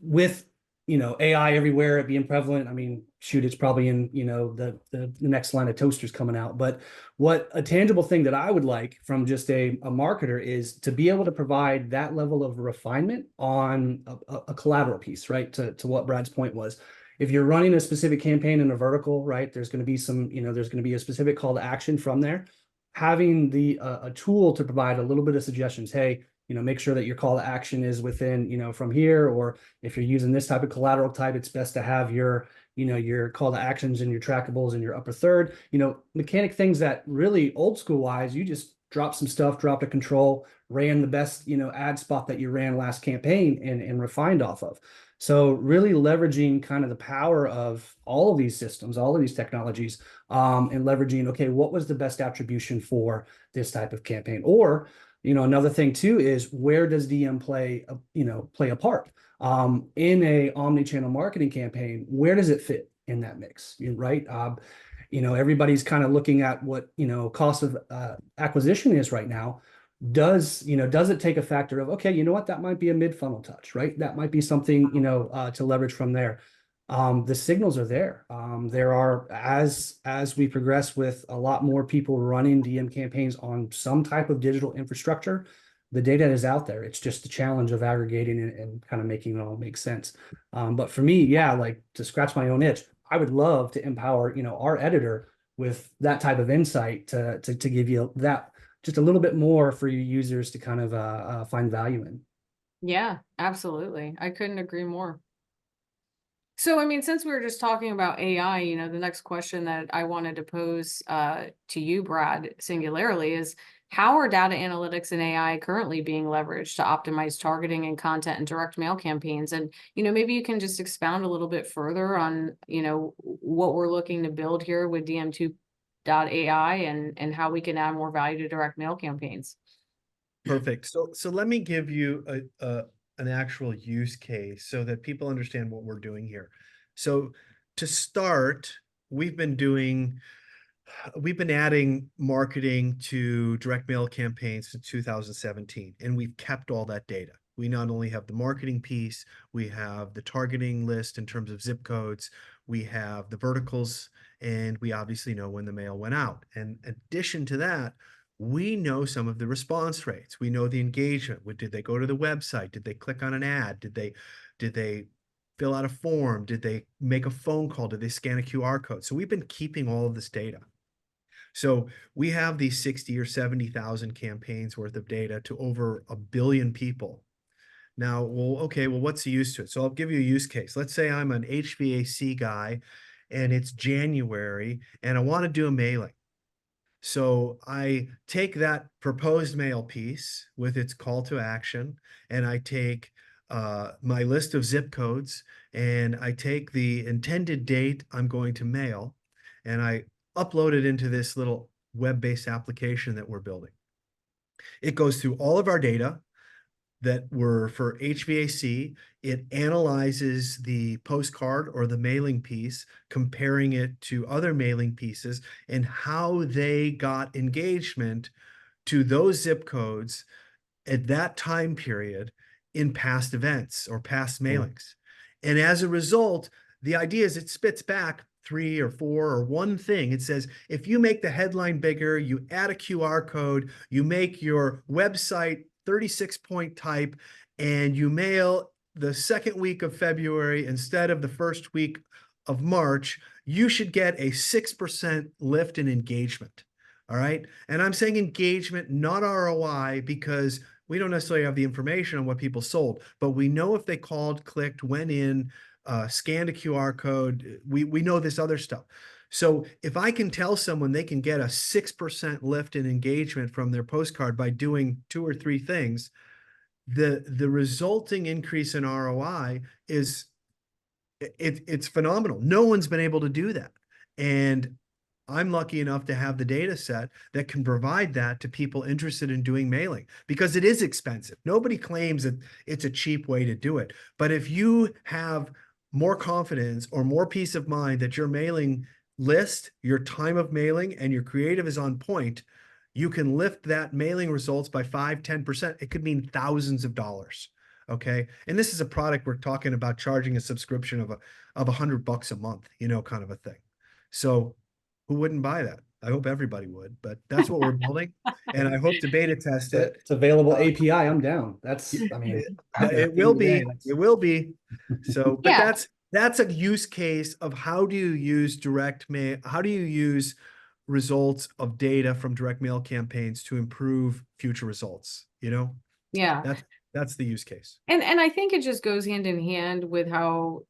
With AI everywhere, it being prevalent, I mean, shoot, it's probably in the next line of toasters coming out. But what a tangible thing that I would like from just a marketer is to be able to provide that level of refinement on a collateral piece, right? To what Brad's point was. If you're running a specific campaign in a vertical, right, there's going to be there's going to be a specific call to action from there. Having a tool to provide a little bit of suggestions. Hey, make sure that your call to action is within, from here, or if you're using this type of collateral type, it's best to have your call to actions and your trackables in your upper third, mechanic things that really old school wise, you just drop some stuff, dropped a control, ran the best, ad spot that you ran last campaign and refined off of. So really leveraging kind of the power of all of these systems, all of these technologies, and leveraging, okay, what was the best attribution for this type of campaign? Or, another thing too is where does DM play a part in a omni-channel marketing campaign? Where does it fit in that mix, right? Everybody's kind of looking at what cost of acquisition is right now. Does it take a factor of, okay, that might be a mid-funnel touch, right? That might be something to leverage from there. The signals are there. There are, as we progress with a lot more people running DM campaigns on some type of digital infrastructure, the data is out there. It's just the challenge of aggregating and kind of making it all make sense. But for me, yeah, like to scratch my own itch, I would love to empower our editor with that type of insight to give you that just a little bit more for your users to kind of find value in. Yeah, absolutely. I couldn't agree more. So, I mean, since we were just talking about AI, the next question that I wanted to pose to you, Brad, singularly is how are data analytics and AI currently being leveraged to optimize targeting and content and direct mail campaigns? And, maybe you can just expound a little bit further on, what we're looking to build here with DM2.ai and how we can add more value to direct mail campaigns. Perfect. So let me give you an actual use case so that people understand what we're doing here. So to start, we've been adding marketing to direct mail campaigns since 2017, and we've kept all that data. We not only have the marketing piece, we have the targeting list in terms of zip codes, we have the verticals, and we obviously know when the mail went out. And in addition to that, we know some of the response rates. We know the engagement. Did they go to the website? Did they click on an ad? Did they fill out a form? Did they make a phone call? Did they scan a QR code? So we've been keeping all of this data. So we have these 60 or 70,000 campaigns worth of data to over 1 billion people. Now, okay, what's the use to it? So I'll give you a use case. Let's say I'm an HVAC guy and it's January and I want to do a mailing. So I take that proposed mail piece with its call to action, and I take my list of zip codes, and I take the intended date I'm going to mail, and I upload it into this little web-based application that we're building. It goes through all of our data that were for HVAC. It analyzes the postcard or the mailing piece, comparing it to other mailing pieces and how they got engagement to those zip codes at that time period in past events or past mailings. And as a result, the idea is it spits back 3 or 4 or one thing. It says, if you make the headline bigger, you add a QR code, you make your website 36-point type, and you mail the second week of February instead of the first week of March, you should get a 6% lift in engagement. All right. And I'm saying engagement, not ROI, because we don't necessarily have the information on what people sold, but we know if they called, clicked, went in, scanned a QR code, we know this other stuff. So if I can tell someone they can get a 6% lift in engagement from their postcard by doing 2 or 3 things, the resulting increase in ROI is it's phenomenal. No one's been able to do that. And I'm lucky enough to have the data set that can provide that to people interested in doing mailing, because it is expensive. Nobody claims that it's a cheap way to do it. But if you have more confidence or more peace of mind that your mailing list, your time of mailing, and your creative is on point, you can lift that mailing results by 5-10%. It could mean thousands of dollars. Okay. And this is a product we're talking about charging a subscription of $100 a month, kind of a thing. So who wouldn't buy that? I hope everybody would, but that's what we're building. And I hope to beta test it. It's available API. I'm down. It will be. So, but Yeah. that's a use case of how do you use direct mail? How do you use results of data from direct mail campaigns to improve future results? Yeah. That's the use case. And I think it just goes hand in hand with how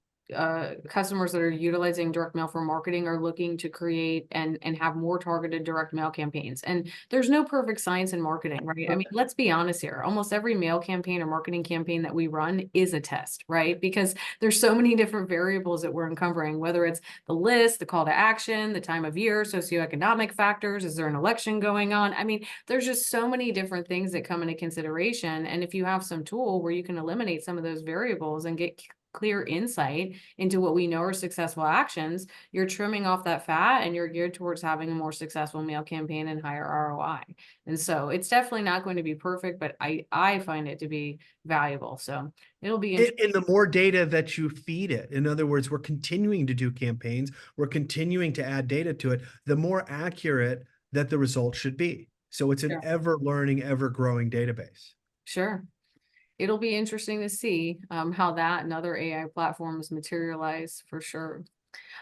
customers that are utilizing direct mail for marketing are looking to create and have more targeted direct mail campaigns. And there's no perfect science in marketing, right? I mean, let's be honest here. Almost every mail campaign or marketing campaign that we run is a test, right? Because there's so many different variables that we're uncovering, whether it's the list, the call to action, the time of year, socioeconomic factors, is there an election going on? I mean, there's just so many different things that come into consideration. And if you have some tool where you can eliminate some of those variables and get clear insight into what we know are successful actions, you're trimming off that fat and you're geared towards having a more successful mail campaign and higher ROI. And so it's definitely not going to be perfect, but I find it to be valuable. So it'll be interesting. And the more data that you feed it, in other words, we're continuing to do campaigns, we're continuing to add data to it, the more accurate that the results should be. So it's an ever learning, ever growing database. Sure. It'll be interesting to see how that and other AI platforms materialize for sure.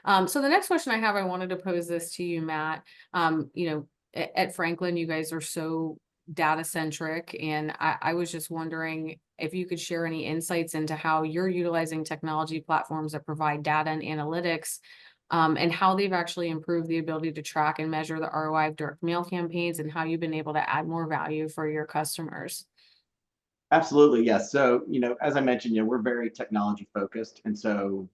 So the next question I wanted to pose this to you, Matt. At Franklin, you guys are so data centric, and I was just wondering if you could share any insights into how you're utilizing technology platforms that provide data and analytics, and how they've actually improved the ability to track and measure the ROI of direct mail campaigns, and how you've been able to add more value for your customers. Absolutely, yes. So, as I mentioned, we're very technology focused. And so,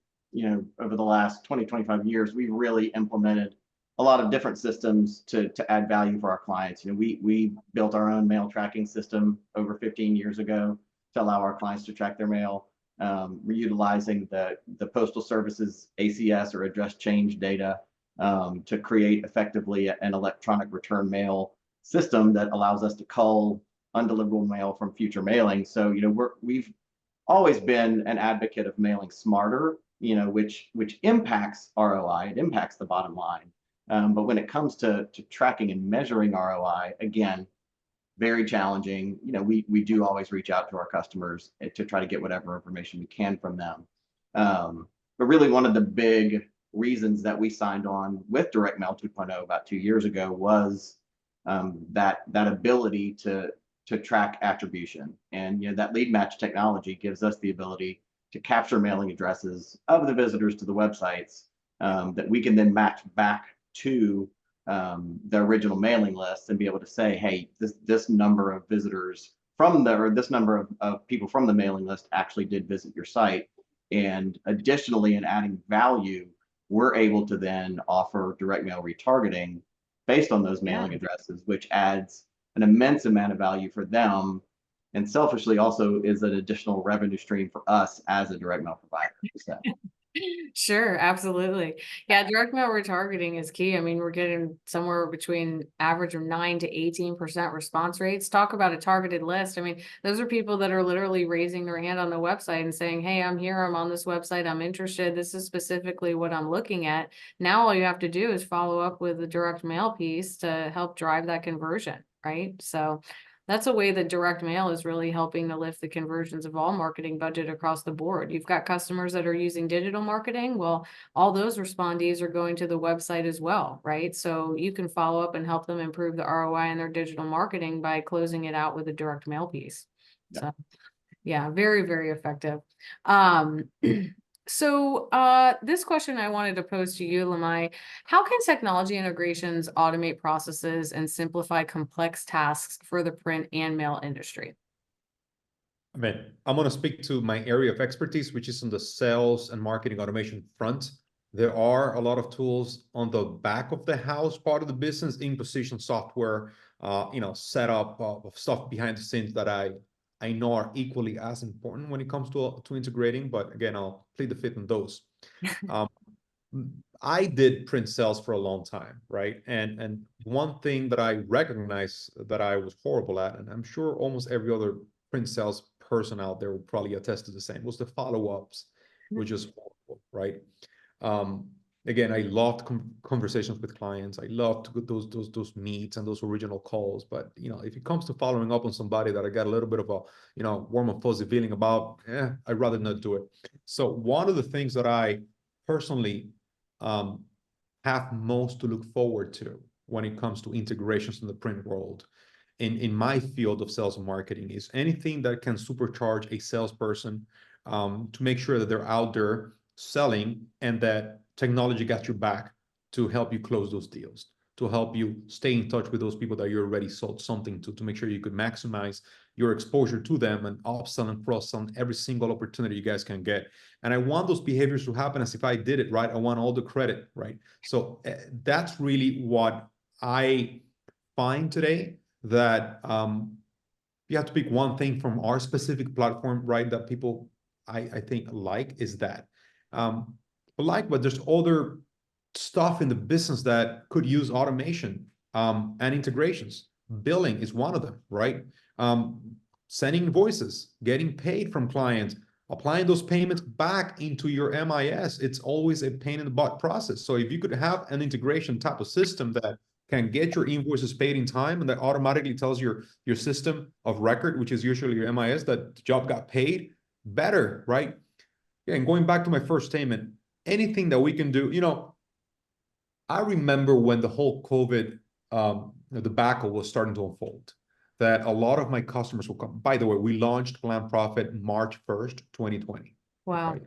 over the last 20, 25 years, we've really implemented a lot of different systems to add value for our clients. We built our own mail tracking system over 15 years ago to allow our clients to track their mail. We're utilizing the Postal Service's ACS or address change data to create effectively an electronic return mail system that allows us to cull undeliverable mail from future mailing. So, we've always been an advocate of mailing smarter, which impacts ROI, it impacts the bottom line. But when it comes to tracking and measuring ROI, again, very challenging. We do always reach out to our customers to try to get whatever information we can from them. But really, one of the big reasons that we signed on with Direct Mail 2.0 about 2 years ago was that ability to track attribution. And that lead match technology gives us the ability to capture mailing addresses of the visitors to the websites that we can then match back to the original mailing list and be able to say, hey, this number of visitors this number of people from the mailing list actually did visit your site. And additionally, in adding value, we're able to then offer direct mail retargeting based on those mailing addresses, which adds an immense amount of value for them, and selfishly also is an additional revenue stream for us as a direct mail provider. So. Sure, absolutely. Yeah, direct mail retargeting is key. I mean, we're getting somewhere between average of 9 to 18% response rates. Talk about a targeted list. I mean, those are people that are literally raising their hand on the website and saying, hey, I'm here, I'm on this website, I'm interested. This is specifically what I'm looking at. Now all you have to do is follow up with the direct mail piece to help drive that conversion, right? So that's a way that direct mail is really helping to lift the conversions of all marketing budget across the board. You've got customers that are using digital marketing. Well, all those respondees are going to the website as well, right? So you can follow up and help them improve the ROI in their digital marketing by closing it out with a direct mail piece. Yeah. So yeah, very, very effective. So this question I wanted to pose to you, Lemay, how can technology integrations automate processes and simplify complex tasks for the print and mail industry? I mean, I'm going to speak to my area of expertise, which is on the sales and marketing automation front. There are a lot of tools on the back of the house part of the business, in position software, setup of stuff behind the scenes that I know are equally as important when it comes to integrating, but again, I'll plead the fifth on those. I did print sales for a long time, right? And one thing that I recognize that I was horrible at, and I'm sure almost every other print sales person out there will probably attest to the same, was the follow-ups, which is horrible, right? Again, I loved conversations with clients. I loved those meets and those original calls. But if it comes to following up on somebody that I got a little bit of a warm and fuzzy feeling about, I'd rather not do it. So one of the things that I personally have most to look forward to when it comes to integrations in the print world, in my field of sales and marketing, is anything that can supercharge a salesperson to make sure that they're out there selling and that technology got your back to help you close those deals, to help you stay in touch with those people that you already sold something to make sure you could maximize your exposure to them and upsell and cross-sell every single opportunity you guys can get. And I want those behaviors to happen as if I did it, right? I want all the credit, right? So that's really what I find today, that you have to pick one thing from our specific platform, right? That people, I think, is that. But there's other stuff in the business that could use automation and integrations. Billing is one of them, right? Sending invoices, getting paid from clients, applying those payments back into your MIS. It's always a pain in the butt process. So if you could have an integration type of system that can get your invoices paid in time and that automatically tells your system of record, which is usually your MIS, that the job got paid, better, right? Yeah, and going back to my first statement, anything that we can do, I remember when the whole COVID debacle was starting to unfold, that a lot of my customers will come. By the way, we launched PlanProphet March 1st, 2020. Wow. Right?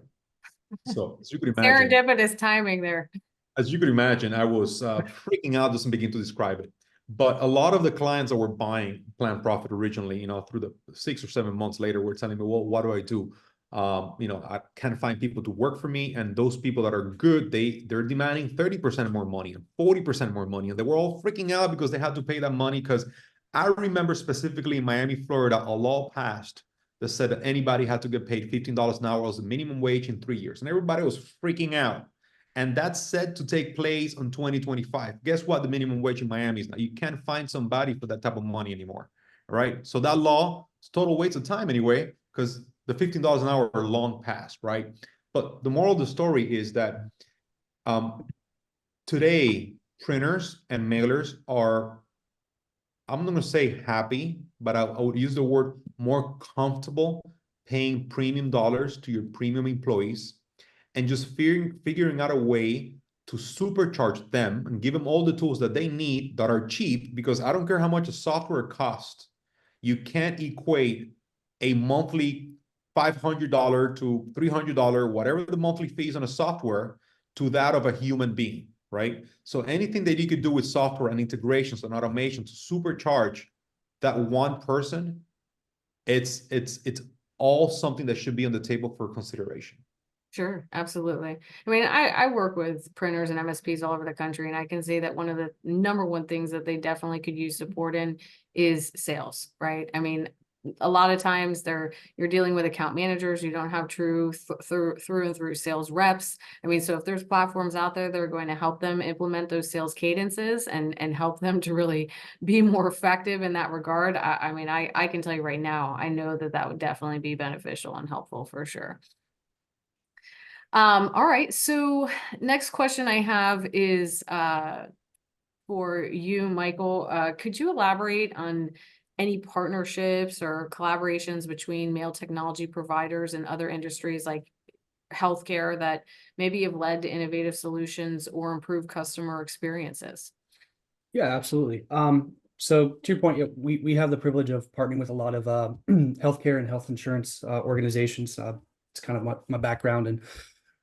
So as you could imagine, Serendipitous timing there. As you could imagine, I was freaking out just to begin to describe it. But a lot of the clients that were buying PlanProphet originally, through the 6 or 7 months later, were telling me, well, what do I do? I can't find people to work for me. And those people that are good, they're demanding 30% more money and 40% more money. And they were all freaking out because they had to pay that money. Because I remember specifically in Miami, Florida, a law passed that said that anybody had to get paid $15 an hour as the minimum wage in 3 years. And everybody was freaking out. And that's set to take place on 2025. Guess what the minimum wage in Miami is now? You can't find somebody for that type of money anymore, right? So that law, it's total waste of time anyway, because the $15 an hour are long past, right? But the moral of the story is that today, printers and mailers are, I'm not going to say happy, but I would use the word more comfortable paying premium dollars to your premium employees and just figuring out a way to supercharge them and give them all the tools that they need that are cheap, because I don't care how much a software costs. You can't equate a monthly $500 to $300, whatever the monthly fees on a software, to that of a human being, right? So anything that you could do with software and integrations and automation to supercharge that one person, it's all something that should be on the table for consideration. Sure, absolutely. I mean, I work with printers and MSPs all over the country, and I can say that one of the number one things that they definitely could use support in is sales, right? I mean, a lot of times you're dealing with account managers, you don't have true through and through sales reps. I mean, so if there's platforms out there that are going to help them implement those sales cadences and help them to really be more effective in that regard, I mean, I can tell you right now, I know that that would definitely be beneficial and helpful for sure. All right, so next question I have is for you, Michael. Could you elaborate on any partnerships or collaborations between mail technology providers and other industries like healthcare that maybe have led to innovative solutions or improved customer experiences? Yeah, absolutely. So to your point, yeah, we have the privilege of partnering with a lot of healthcare and health insurance organizations. It's kind of my background, and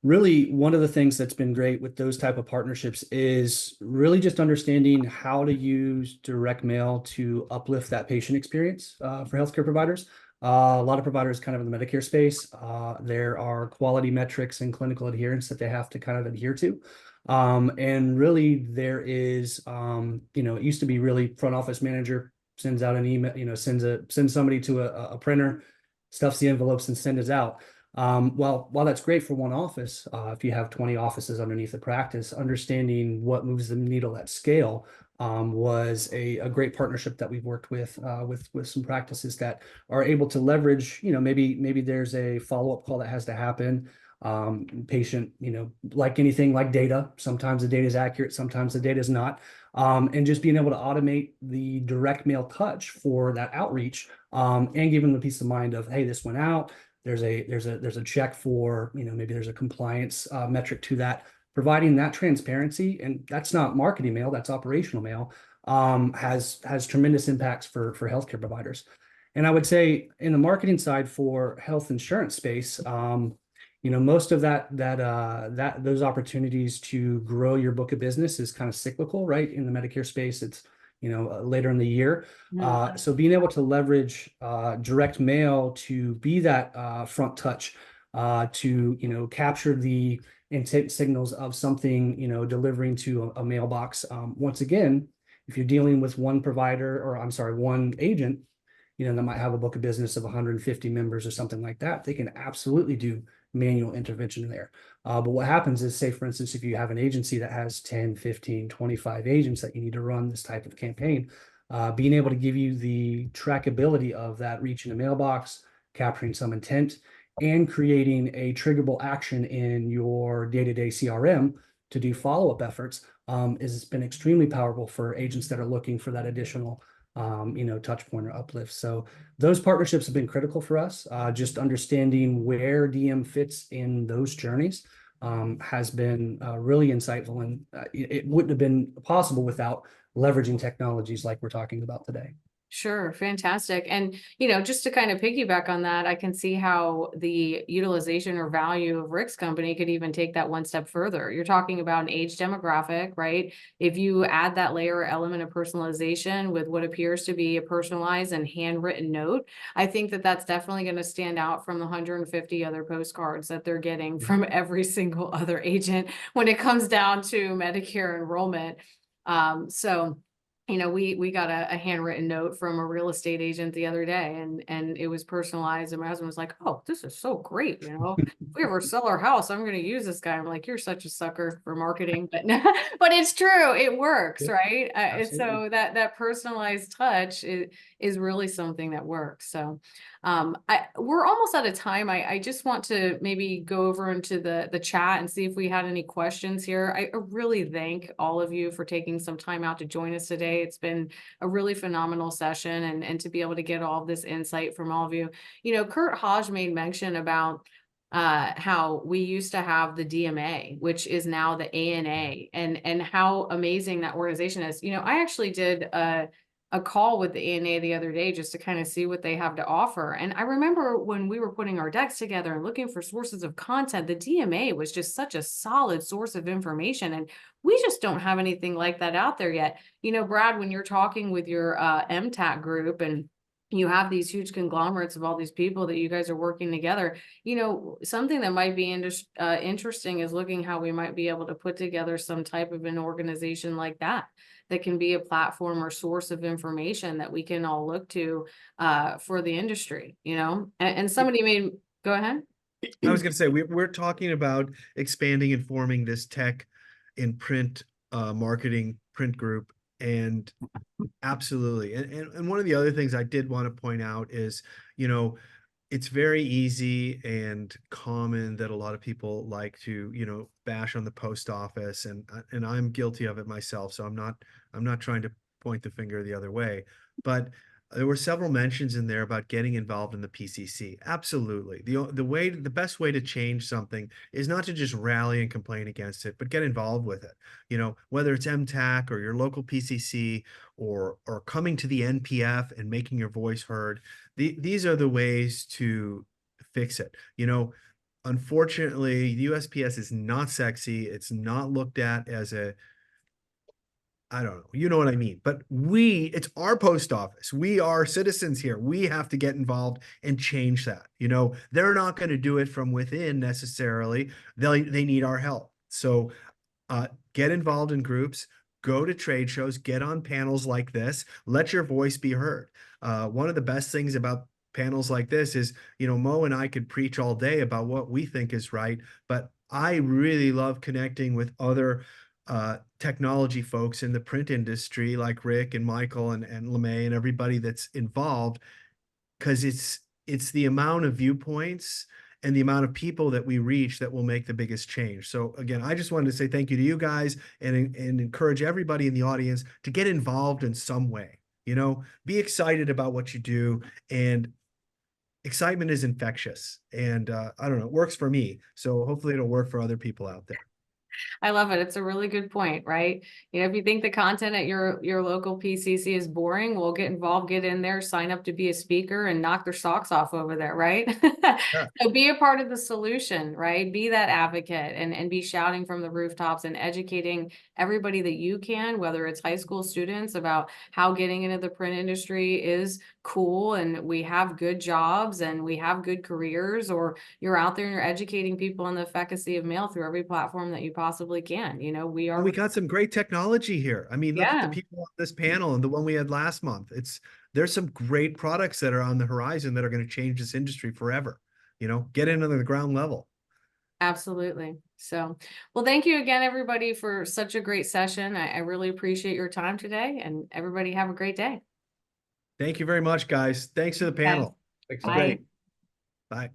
really one of the things that's been great with those type of partnerships is really just understanding how to use direct mail to uplift that patient experience for healthcare providers. A lot of providers kind of in the Medicare space, there are quality metrics and clinical adherence that they have to kind of adhere to. And really there is, it used to be really front office manager sends out an email, sends somebody to a printer, stuffs the envelopes and sends it out. Well, while that's great for one office, if you have 20 offices underneath the practice, understanding what moves the needle at scale was a great partnership that we've worked with some practices that are able to leverage, maybe there's a follow-up call that has to happen. Patient, like anything, like data, sometimes the data is accurate, sometimes the data is not. And just being able to automate the direct mail touch for that outreach and give them the peace of mind of, hey, this went out. There's a check for, maybe there's a compliance metric to that. Providing that transparency, and that's not marketing mail, that's operational mail, has tremendous impacts for healthcare providers. And I would say in the marketing side for health insurance space, most of those opportunities to grow your book of business is kind of cyclical, right? In the Medicare space, it's later in the year. So being able to leverage direct mail to be that front touch to capture the intent signals of something delivering to a mailbox. Once again, if you're dealing with one provider, or I'm sorry, one agent, that might have a book of business of 150 members or something like that, they can absolutely do manual intervention in there. But what happens is, say, for instance, if you have an agency that has 10, 15, 25 agents that you need to run this type of campaign, being able to give you the trackability of that reach in a mailbox, capturing some intent, and creating a triggerable action in your day-to-day CRM to do follow-up efforts has been extremely powerful for agents that are looking for that additional touch point or uplift. So those partnerships have been critical for us. Just understanding where DM fits in those journeys has been really insightful, and it wouldn't have been possible without leveraging technologies like we're talking about today. Sure, fantastic. And, just to kind of piggyback on that, I can see how the utilization or value of Rick's company could even take that one step further. You're talking about an age demographic, right? If you add that layer or element of personalization with what appears to be a personalized and handwritten note, I think that that's definitely going to stand out from the 150 other postcards that they're getting from every single other agent when it comes down to Medicare enrollment. So you know, we got a handwritten note from a real estate agent the other day, and it was personalized. And my husband was like, "Oh, this is so great. You know, if we ever sell our house, I'm going to use this guy." I'm like, "You're such a sucker for marketing," but but it's true. It works, Yeah, right? And absolutely. so that personalized touch is really something that works. So, we're almost out of time. I just want to maybe go over into the chat and see if we had any questions here. I really thank all of you for taking some time out to join us today. It's been a really phenomenal session, and to be able to get all of this insight from all of you. You know, Kurt Hodge made mention about how we used to have the DMA, which is now the ANA, and how amazing that organization is. You know, I actually did a call with the ANA the other day just to kind of see what they have to offer. And I remember when we were putting our decks together and looking for sources of content, the DMA was just such a solid source of information. And we just don't have anything like that out there yet. You know, Brad, when you're talking with your MTAC group and you have these huge conglomerates of all these people that you guys are working together, you know, something that might be interesting is looking how we might be able to put together some type of an organization like that can be a platform or source of information that we can all look to for the industry, you know. And somebody made, go ahead. I was going to say, we're talking about expanding and forming this tech in print marketing print group. And absolutely. And one of the other things I did want to point out is, you know, it's very easy and common that a lot of people like to, you know, bash on the post office, and I'm guilty of it myself. So I'm not trying to point the finger the other way, but there were several mentions in there about getting involved in the PCC. Absolutely. The best way to change something is not to just rally and complain against it, but get involved with it. You know, whether it's MTAC or your local PCC or coming to the NPF and making your voice heard. These are the ways to fix it. You know, unfortunately, the USPS is not sexy. It's not looked at as a, I don't know, you know what I mean, but it's our post office. We are citizens here. We have to get involved and change that. You know, they're not going to do it from within necessarily. They need our help. So get involved in groups, go to trade shows, get on panels like this, let your voice be heard. One of the best things about panels like this is, you know, Mo and I could preach all day about what we think is right, but I really love connecting with other technology folks in the print industry like Rick and Michael and Lemay and everybody that's involved, because it's the amount of viewpoints and the amount of people that we reach that will make the biggest change. So again, I just wanted to say thank you to you guys and encourage everybody in the audience to get involved in some way. You know, be excited about what you do, and excitement is infectious. And I don't know, it works for me. So hopefully it'll work for other people out there. I love it. It's a really good point, right? You know, if you think the content at your local PCC is boring, well, get involved, get in there, sign up to be a speaker and knock their socks off over there, right? Yeah. So be a part of the solution, right? Be that advocate and be shouting from the rooftops and educating everybody that you can, whether it's high school students, about how getting into the print industry is cool and we have good jobs and we have good careers, or you're out there and you're educating people on the efficacy of mail through every platform that you possibly can. You know, we are. We got some great technology here. I mean, look at the Yeah. people on this panel and the one we had last month. There's some great products that are on the horizon that are going to change this industry forever. You know, get in on the ground level. Absolutely. So, well, thank you again, everybody, for such a great session. I really appreciate your time today, and everybody have a great day. Thank you very much, guys. Thanks to the Thanks. panel. Thanks. Bye. Great. Bye.